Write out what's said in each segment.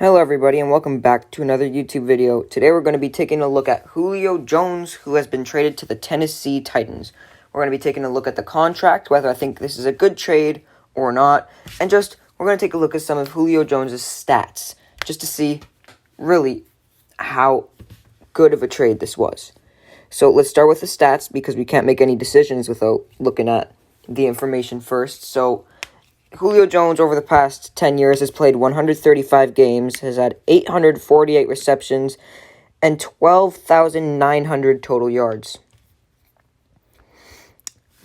Hello everybody and welcome back to another YouTube video. Today we're going to be taking a look at Julio Jones, who has been traded to the Tennessee Titans. We're going to be taking a look at the contract, whether I think this is a good trade or not, and we're going to take a look at some of Julio Jones' stats, just to see really how good of a trade this was. So let's start with the stats, because we can't make any decisions without looking at the information first. So Julio Jones, over the past 10 years, has played 135 games, has had 848 receptions, and 12,900 total yards.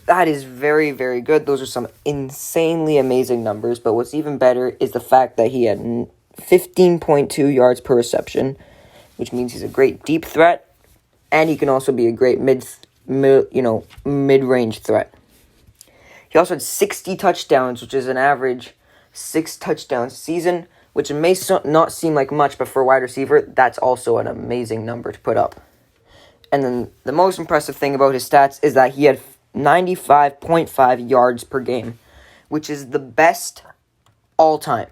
That is very, very good. Those are some insanely amazing numbers, but what's even better is the fact that he had 15.2 yards per reception, which means he's a great deep threat, and he can also be a great mid-range threat. He also had 60 touchdowns, which is an average 6 touchdowns a season, which may not seem like much, but for a wide receiver, that's also an amazing number to put up. And then the most impressive thing about his stats is that he had 95.5 yards per game, which is the best all time.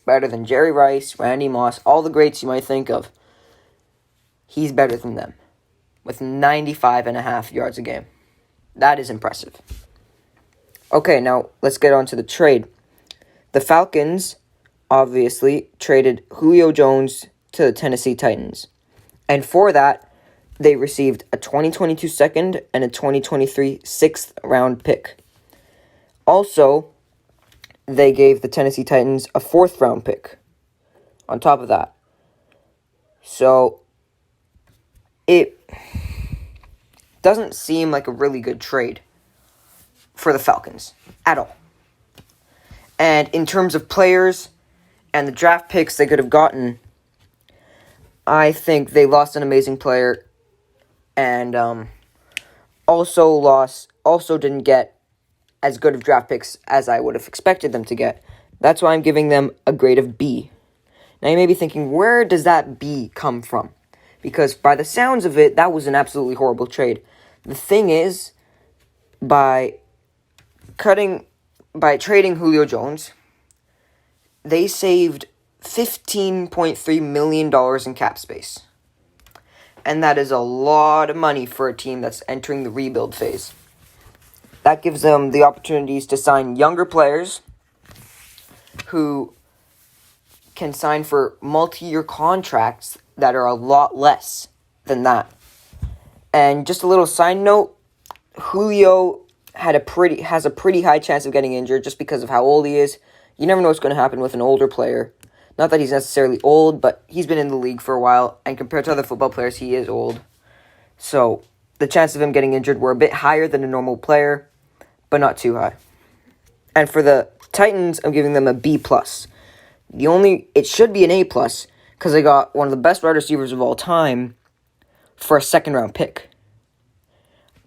Better than Jerry Rice, Randy Moss, all the greats you might think of. He's better than them with 95.5 yards a game. That is impressive. Okay, now let's get on to the trade. The Falcons obviously traded Julio Jones to the Tennessee Titans. And for that, they received a 2022 second and a 2023 sixth round pick. Also, they gave the Tennessee Titans a fourth round pick on top of that. So, it doesn't seem like a really good trade for the Falcons at all. And in terms of players and the draft picks they could have gotten, I think they lost an amazing player, and also didn't get as good of draft picks as I would have expected them to get. That's why I'm giving them a grade of B. Now you may be thinking, where does that B come from? Because by the sounds of it, that was an absolutely horrible trade. The thing is, by trading Julio Jones, they saved $15.3 million in cap space. And that is a lot of money for a team that's entering the rebuild phase. That gives them the opportunities to sign younger players who can sign for multi-year contracts that are a lot less than that. And just a little side note, Julio has a pretty high chance of getting injured just because of how old he is. You never know what's going to happen with an older player. Not that he's necessarily old, but he's been in the league for a while, and compared to other football players, he is old. So the chances of him getting injured were a bit higher than a normal player, but not too high. And for the Titans, I'm giving them a B+. It should be an A+, because they got one of the best wide receivers of all time for a second-round pick.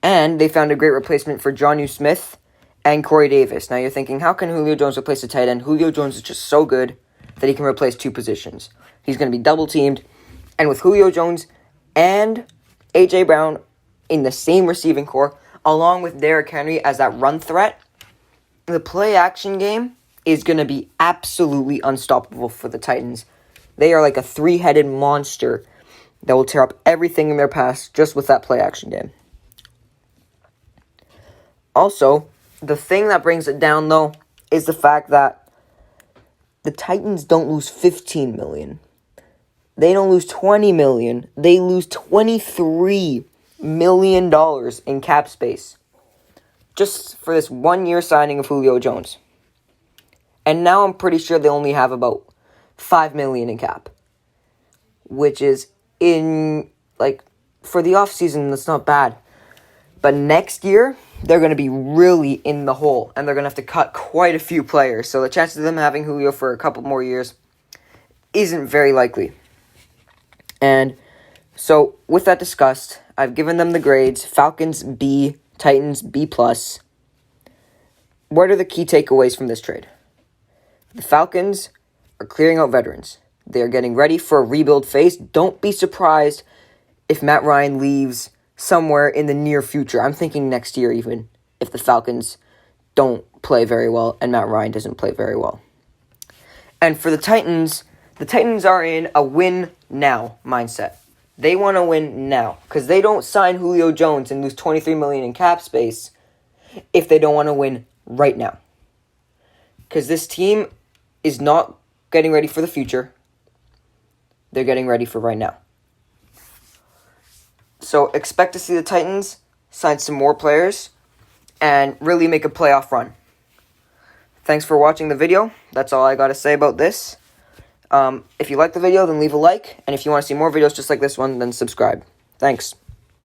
And they found a great replacement for Jonnu Smith and Corey Davis. Now you're thinking, how can Julio Jones replace a tight end? Julio Jones is just so good that he can replace two positions. He's going to be double-teamed. And with Julio Jones and A.J. Brown in the same receiving core, along with Derrick Henry as that run threat, the play-action game is going to be absolutely unstoppable for the Titans. They are like a three-headed monster that will tear up everything in their path just with that play-action game. Also, the thing that brings it down, though, is the fact that the Titans don't lose $15 million. They don't lose $20 million. They lose $23 million in cap space just for this one-year signing of Julio Jones. And now I'm pretty sure they only have about $5 million in cap, which is for the offseason, that's not bad. But next year, they're going to be really in the hole, and they're going to have to cut quite a few players. So the chances of them having Julio for a couple more years isn't very likely. And so with that discussed, I've given them the grades. Falcons, B. Titans, B+. What are the key takeaways from this trade? The Falcons are clearing out veterans. They are getting ready for a rebuild phase. Don't be surprised if Matt Ryan leaves somewhere in the near future. I'm thinking next year even, if the Falcons don't play very well and Matt Ryan doesn't play very well. And for the Titans, The Titans are in a win now mindset. They want to win now because they don't sign Julio Jones and lose $23 million in cap space if they don't want to win right now. Because this team is not getting ready for the future. They're getting ready for right now. So expect to see the Titans sign some more players and really make a playoff run. Thanks for watching the video. That's all I got to say about this. If you like the video, then leave a like. And if you want to see more videos just like this one, then subscribe. Thanks.